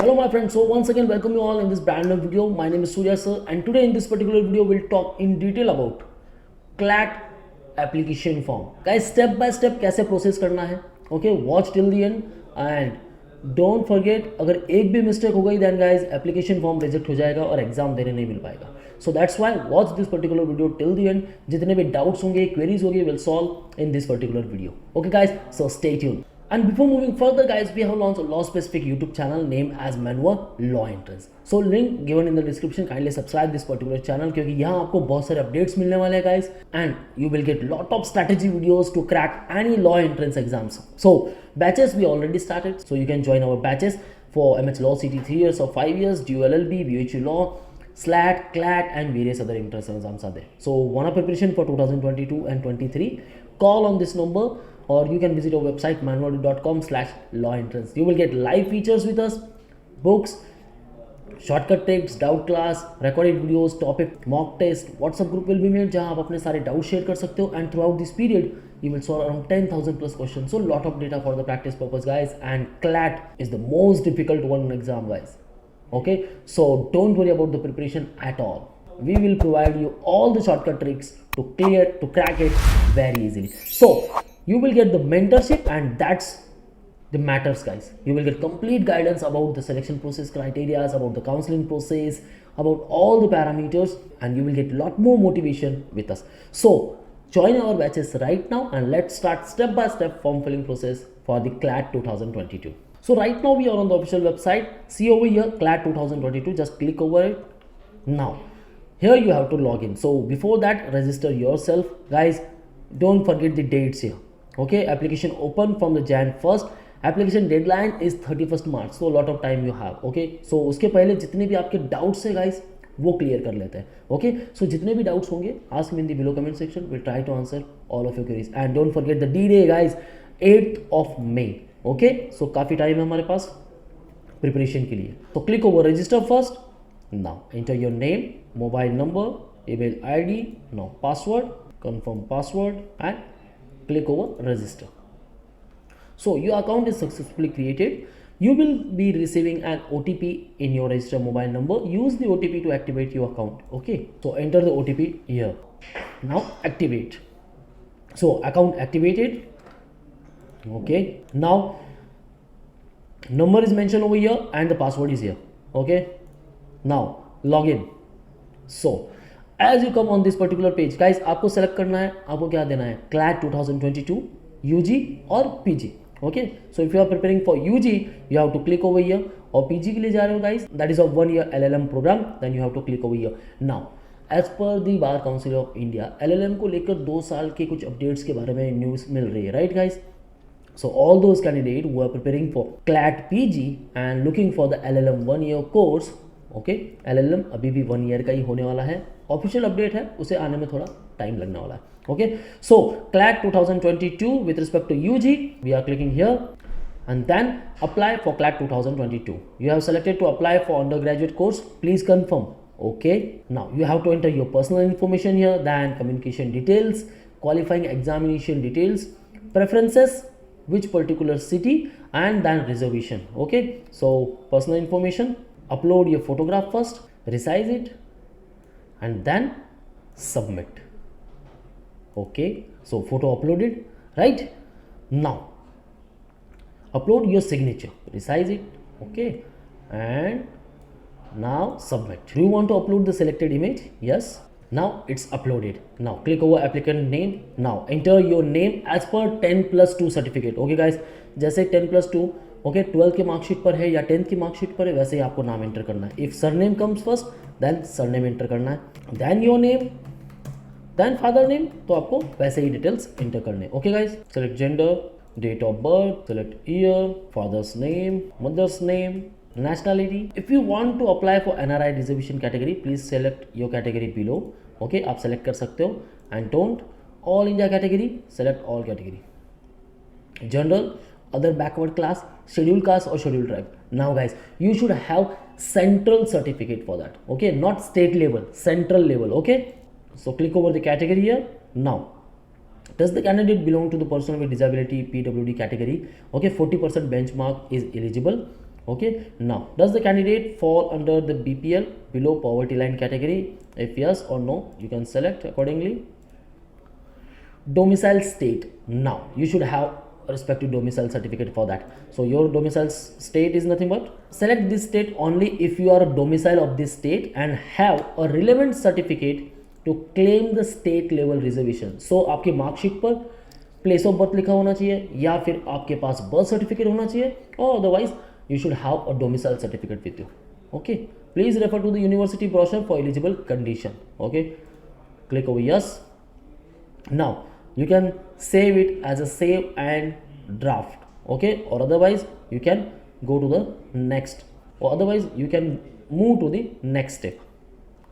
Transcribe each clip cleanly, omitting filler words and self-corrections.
Hello my friends, so once again welcome you all in this brand new video. My name is Surya sir and today in this particular video we'll talk in detail about CLAT application form. Guys, step by step कैसे process करना है. Okay, watch till the end and don't forget अगर एक भी mistake हो गई then guys application form reject हो जाएगा और एग्जाम देने नहीं मिल पाएगा. So that's why watch this particular video till the end. जितने भी डाउट्स होंगे, क्वेरीज होंगे, will solve in this particular video. Okay guys, so stay tuned. And before moving further guys, we have launched a law specific YouTube channel named as Manwa Law Entrance. So link given in the description. Kindly subscribe this particular channel क्योंकि यहाँ आपको बहुत सारे updates मिलने वाले हैं guys and you will get lot of strategy videos to crack any law entrance exams. So batches we already started, so you can join our batches for MH Law CT 3 years or 5 years, DU LLB, BHU Law, SLAT, CLAT and various other entrance exams are there. So wanna preparation for 2022 and 23, call on this number or you can visit our website manwadu.com/lawentrance. You will get live features with us, books, shortcut tips, doubt class, recorded videos, topic mock test. WhatsApp group will be made जहाँ आप अपने सारे doubt share कर सकते हो and throughout this period you will solve around 10,000 plus questions. So lot of data for the practice purpose guys, and CLAT is the most difficult one exam guys. Okay, so don't worry about the preparation at all. We will provide you all the shortcut tricks to crack it very easily. So you will get the mentorship and that's the matters guys. You will get complete guidance about the selection process criteria, about the counseling process, about all the parameters, and you will get lot more motivation with us. So join our batches right now and let's start step by step form filling process for the CLAT 2022. So right now we are on the official website. See over here CLAT 2022, just click over it. Now here you have to log in. So before that register yourself guys. Don't forget the dates here. Okay, application open from the Jan 1st. Application deadline is 31st March. So lot of time you have. Okay, so उसके पहले जितने भी आपके doubts है guys वो clear कर लेते हैं. ओके, सो जितने भी डाउट्स होंगे ask me in the below comment section. Will try to answer all of your queries and don't forget the D day guys 8th of May. Okay, so काफ़ी time है हमारे पास प्रिपरेशन के लिए. तो click over register first. Now enter your name, mobile number, email ID, now password, confirm password and click over register. So your account is successfully created. You will be receiving an OTP in your registered mobile number. Use the OTP to activate your account. Okay, so enter the OTP here. Now activate. So account activated. Okay, now number is mentioned over here and the password is here. Okay, now log in. So as you come on this particular page guys, आपको select करना है, आपको क्या देना है, CLAT 2022 UG और PG. Okay, so if you are preparing for UG you have to click over here, और PG के लिए जा रहे हो guys that is a 1 year LLM programme, then you have to click over here. Now as per the Bar Council of India LLM को लेकर 2 साल के कुछ अपडेट्स के बारे में न्यूज़ मिल रही है, right guys. So all those candidates who are preparing for CLAT PG and looking for the LLM 1 year course, okay, LLM अभी भी 1 year का ही होने वाला है. ऑफिशियल अपडेट है, उसे आने में थोड़ा टाइम लगने वाला है. Okay, so CLAT 2022 with respect to UG we are clicking here and then apply for CLAT 2022. You have selected to apply for undergraduate course. Please confirm. Okay, now you have to enter your personal information here, then communication details, qualifying examination details, preferences, which particular city, and then reservation. Okay, so personal information, upload your photograph first, resize it and then submit. Okay, so photo uploaded, right? Now upload your signature, resize it. Okay, and now submit. Do you want to upload the selected image? Yes. Now it's uploaded. Now click over applicant name. Now enter your name as per 10+2 certificate. Okay guys, जैसे 10+2 okay 12th के marksheet पर है या 10th की marksheet पर है, वैसे ही आपको नाम एंटर करना है. If surname comes first then surname enter करना है, then your name, then father name, तो आपको वैसे ही डिटेल्स एंटर करने हैं. Okay guys, select gender, date of birth, select year, father's name, mother's name, nationality. If you want to apply for NRI reservation category, please select your category below. Okay, आप select कर सकते हो. And don't all India category, select all category. General, other backward class, scheduled caste or scheduled tribe. Now guys, you should have central certificate for that. Okay, not state level, central level. Okay, so click over the category here. Now does the candidate belong to the person with disability PWD category? Okay, 40% benchmark is eligible. Okay, now does the candidate fall under the BPL, below poverty line category? If yes or no, you can select accordingly. Domicile state, now you should have a respective domicile certificate for that. So your domicile state is nothing but, select this state only if you are a domicile of this state and have a relevant certificate to claim the state level reservation. So आपकी marksheet पर place of birth लिखा होना चाहिए, या फिर आपके पास birth certificate होना चाहिए, और otherwise you should have a domicile certificate with you. Okay, please refer to the university brochure for eligible condition. Okay, click over yes. Now you can save it as a save and draft. Okay, or otherwise you can go to the next, or otherwise you can move to the next step.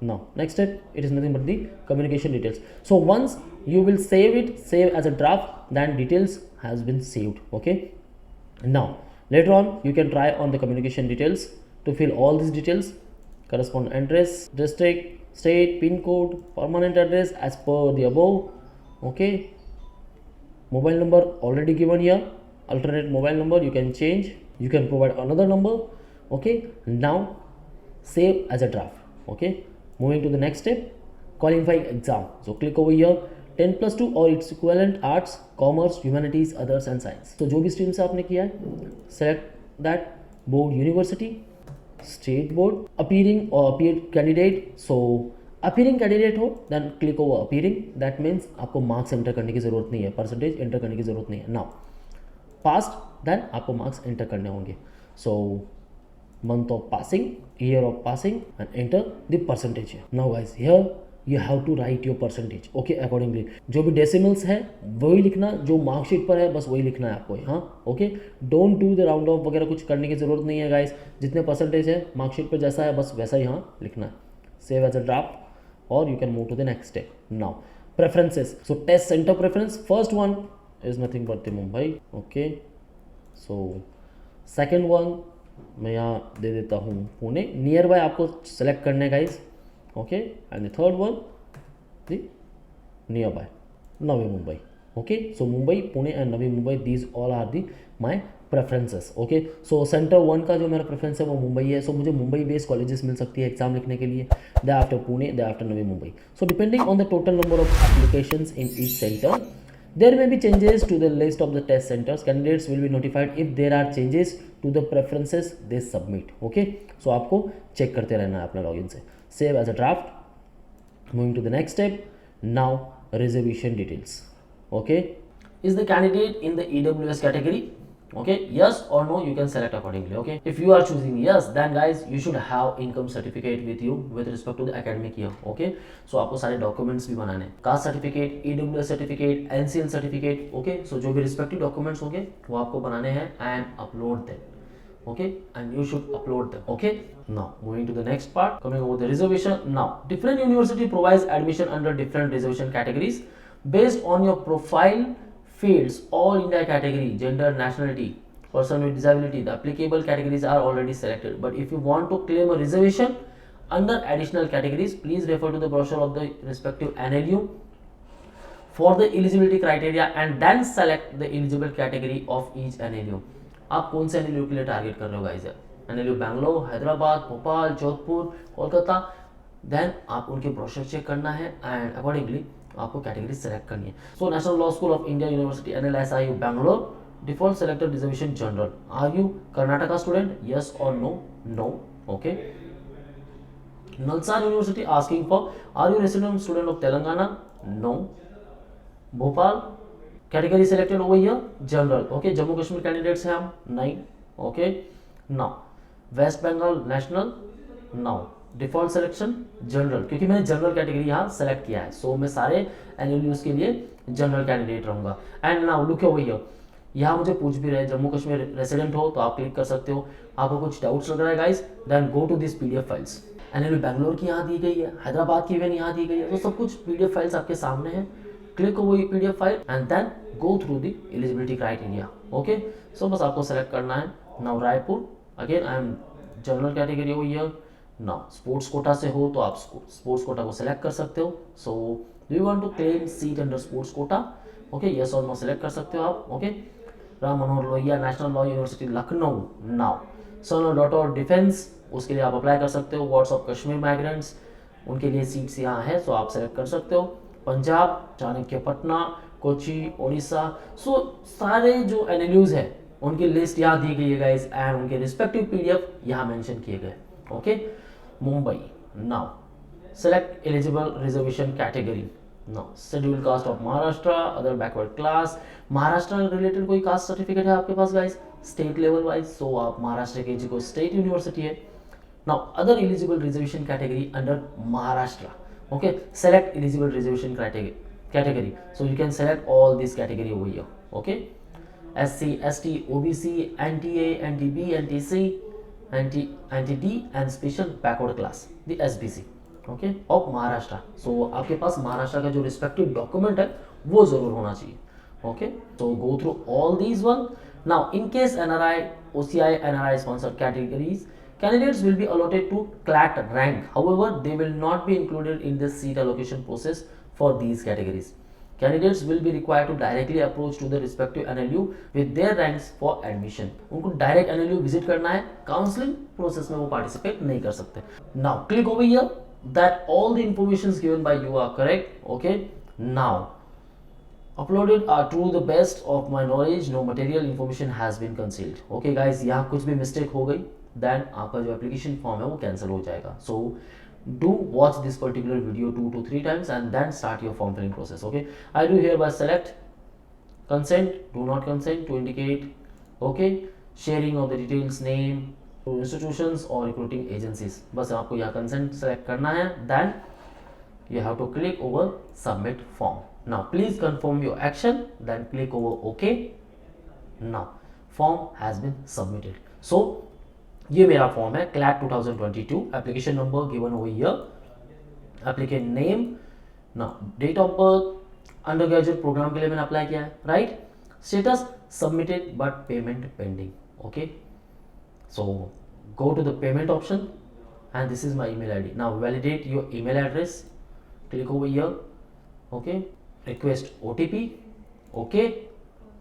Now next step, it is nothing but the communication details. So once you will save it, save as a draft, then details has been saved. Okay, now later on you can try on the communication details to fill all these details: correspondent address, district, state, pin code, permanent address as per the above. Okay, mobile number already given here, alternate mobile number you can change, you can provide another number. Okay, now save as a draft. Okay, moving to the next step, qualifying exam. So click over here, 10+2 और its equivalent, arts, commerce, humanities, others and science. तो जो भी stream से आपने किया है, select that board, university, state board, appearing or appeared candidate. So appearing candidate हो, then click over appearing. That means आपको marks enter करने की ज़रूरत नहीं है, percentage enter करने की ज़रूरत नहीं है. Now passed, then आपको marks enter करने होंगे. So month of passing, year of passing, and enter the percentage here. Now guys, here you have to write your percentage. Okay, accordingly जो भी decimals है वही लिखना, जो मार्कशीट पर है बस वही लिखना है आपको. हाँ, okay, don't do the round of वगैरह कुछ करने की ज़रूरत नहीं है गाइस. जितने परसेंटेज है मार्कशीट पर जैसा है बस वैसा ही यहाँ लिखना है. सेव एज अ ड्राफ्ट और you can move to the next step. Now preferences. So test centre preference, first one is nothing but the Mumbai. Okay, so second one मैं यहाँ दे देता हूँ पुणे. नियर बाय आपको सेलेक्ट करने है guys. Okay, and the third one, the nearby, Navi Mumbai. Okay, so Mumbai, Pune and Navi Mumbai, these all are the my preferences. Okay, so center one का जो मेरा preference है वो मुंबई है. So मुझे मुंबई based colleges मिल सकती है exam लिखने के लिए. Thereafter Pune, thereafter Navi Mumbai. So depending on the total number of applications in each center, there may be changes to the list of the test centers. Candidates will be notified if there are changes to the preferences they submit. Okay, so आपको check करते रहना है अपना login से. Save as a draft. Moving to the next step. Now reservation details. Okay, is the candidate in the EWS category? Okay, yes or no, you can select accordingly. Okay, if you are choosing yes, then guys you should have income certificate with you with respect to the academic year. Okay, so आपको सारे documents भी बनाने हैं, caste certificate, EWS certificate, NCL certificate. Okay, so जो भी respective documents होंगे वो आपको बनाने हैं and upload them. Okay, and you should upload them. Okay, now moving to the next part, coming over the reservation. Now different university provides admission under different reservation categories based on your profile fields. All India category, gender, nationality, person with disability, the applicable categories are already selected. But if you want to claim a reservation under additional categories, please refer to the brochure of the respective NLU for the eligibility criteria and then select the eligible category of each NLU. आप कौन से NLU के लिए target कर रहे हो guys? NLU Bangalore, Hyderabad, Bhopal, Jodhpur, Kolkata. Then आप उनके ब्रोशर चेक करना है एंड अकॉर्डिंगली आपको कैटेगरी सेलेक्ट करनी है. So National Law School of India University NLSIU Bangalore, default selected reservation general. Are you Karnataka student? Yes और no? No. Okay. NALSAR university asking for are you resident student of Telangana? No. Bhopal category selected over here general. Okay, Jammu Kashmir candidates हैं हम? नहीं. Okay, now West Bengal national, now default selection general, क्योंकि मैंने general category यहाँ select किया है. सो मैं सारे एनएलयूज के लिए जनरल कैंडिडेट रहूंगा. And now look over here, यहाँ मुझे पूछ भी रहे जम्मू कश्मीर रेसिडेंट हो तो आप क्लिक कर सकते हो. आपको कुछ डाउट्स लग रहा है guys, then go to this PDF files. NLU Bangalore की यहाँ दी गई है, हैदराबाद की इवन यहाँ दी गई है. तो सब कुछ PDF फाइल्स आपके सामने है. Click over PDF file and then go through the eligibility criteria. Okay, so बस आपको select करना है. Now Raipur, again I am general category over here. Now sports quota से हो तो आप sports quota को select कर सकते हो. So do you want to claim seat under sports quota? Okay, yes or no select कर सकते हो आप. Okay, Ram Manohar Lohia National Law University Lucknow. Now son और डॉटर डिफेंस, उसके लिए आप अप्लाई कर सकते हो। वार्ड्स ऑफ कश्मीर माइग्रेंट्स, उनके लिए सीट्स यहाँ है, सो आप सेलेक्ट कर सकते हो। पंजाब, चाणक्यपटना, कोची, ओडिशा, सो सारे जो एनएलयूज है उनकी लिस्ट यहाँ दी गई है गाइस, एंड उनके रिस्पेक्टिव पीडीएफ यहाँ मेंशन किए गए। Okay, Mumbai, now select eligible reservation category. now scheduled caste of Maharashtra, other backward class, Maharashtra related कोई कास्ट सर्टिफिकेट है आपके पास गाइस स्टेट लेवल वाइज, सो आप महाराष्ट्र के जी को स्टेट यूनिवर्सिटी है। Now other eligible reservation category under Maharashtra, okay, select eligible reservation category, so you can select all this category over here, okay, SC, ST, OBC, NTA, NTB, NTC, NTD and special backward class, the SBC, okay, of Maharashtra. So आपके पास महाराष्ट्र का जो respective document है वो जरूर होना चाहिए। Okay, so go through all these one. Now in case NRI, OCI, NRI sponsored categories, candidates will be allotted to CLAT rank. However, they will not be included in the seat allocation process for these categories. Candidates will be required to directly approach to the respective NLU with their ranks for admission. उनको direct NLU visit करना है, counseling process में वो participate नहीं कर सकते। Now click over here that all the informations given by you are correct. Okay, now uploaded are to the best of my knowledge, no material information has been concealed. Okay guys, यहाँ कुछ भी mistake हो गई then आपका जो application form है वो cancel हो जाएगा। So do watch this particular video 2 to 3 times and then start your form filling process. Okay, I do hereby select consent, do not consent to indicate, okay, sharing of the details, name to institutions or recruiting agencies. बस आपको यहाँ consent select करना है, then you have to click over submit form. Now please confirm your action, then click over OK. Now form has been submitted. So ये मेरा form है CLAT 2022, application number given over here, applicant name, now date of birth, undergraduate programme के लिए मैंने apply किया है, right, status submitted but payment pending. Okay, so go to the payment option and this is my email ID. Now validate your email address, click over here, okay, request OTP, okay.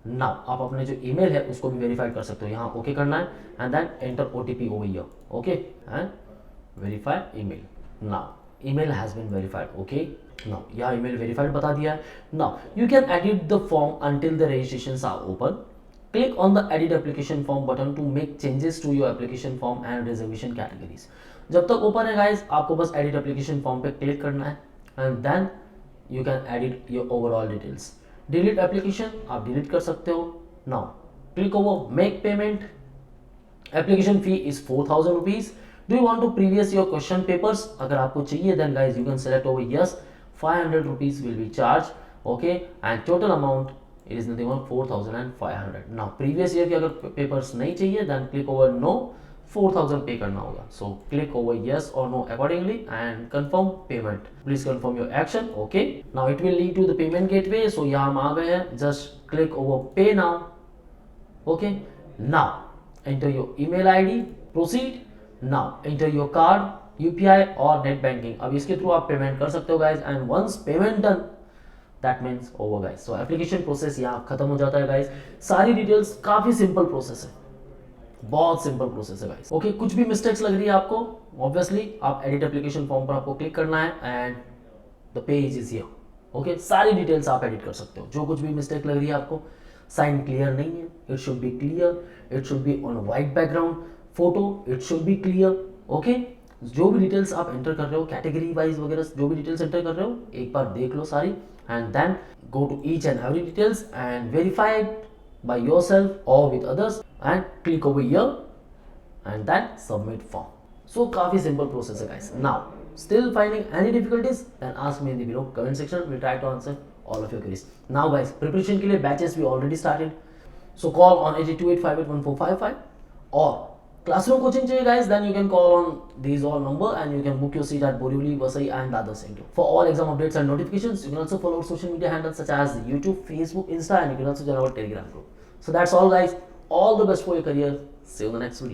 Now आप अपने जो email है उसको भी verify कर सकते हो, यहाँ ओके करना है and then enter OTP over here, okay, and verify email. Now email has been verified, okay, now यहाँ ईमेल वेरीफाइड बता दिया है। Now you can edit the form until the registrations are open. Click on the edit application form button to make changes to your application form and reservation categories. जब तक open है guys, आपको बस edit application form पे click करना है and then you can edit your overall details. Delete application आप delete कर सकते हो। Now click over make payment, application fee is 4000 rupees. Do you want to previous your question papers, अगर आपको चाहिए then guys you can select over yes, 500 rupees will be charge, okay, and total amount it is nothing but 4500। Now previous year के अगर papers नहीं चाहिए then click over no, 4000 पे करना होगा। So click over yes or no accordingly and confirm payment. Please confirm your action. Okay, now it will lead to the payment gateway. So यहाँ हम आ गए हैं, just click over pay now. Okay, now enter your email ID, proceed. Now enter your card, UPI or net banking. अब इसके through आप payment कर सकते हो guys, and once payment done that means over guys. So application process यहाँ खत्म हो जाता है guys। सारी डिटेल्स काफी सिंपल प्रोसेस है, बहुत सिंपल प्रोसेस है गाइस। ओके, कुछ भी मिस्टेक्स लग रही है आपको, ऑब्वियसली आप एडिट एप्लीकेशन फॉर्म पर आपको क्लिक करना है and the page is here. Okay, सारी डिटेल्स आप एडिट कर सकते हो। जो कुछ भी मिस्टेक लग रही है आपको, साइन क्लियर नहीं है, it should be clear, it should be on white background, photo it should be clear. Okay, जो भी डिटेल्स आप एंटर कर रहे हो, कैटेगरी वाइज वगैरह जो भी डिटेल्स एंटर कर रहे हो, एक बार देख लो सारी and then go to each and every details and verify by yourself or with others and click over here and then submit form. So काफी simple process है guys. Now still finding any difficulties then ask me in the below comment section, we'll try to answer all of your queries. Now guys, preparation के लिए batches we already started, so call on 8228581455 or classroom coaching चाहिए guys, then you can call on these all number and you can book your seat at Borivali, Vasai and Dadar Center. For all exam updates and notifications, you can also follow our social media handles such as YouTube, Facebook, Insta, and you can also join our Telegram group. So that's all guys, all the best for your career, see you in the next video.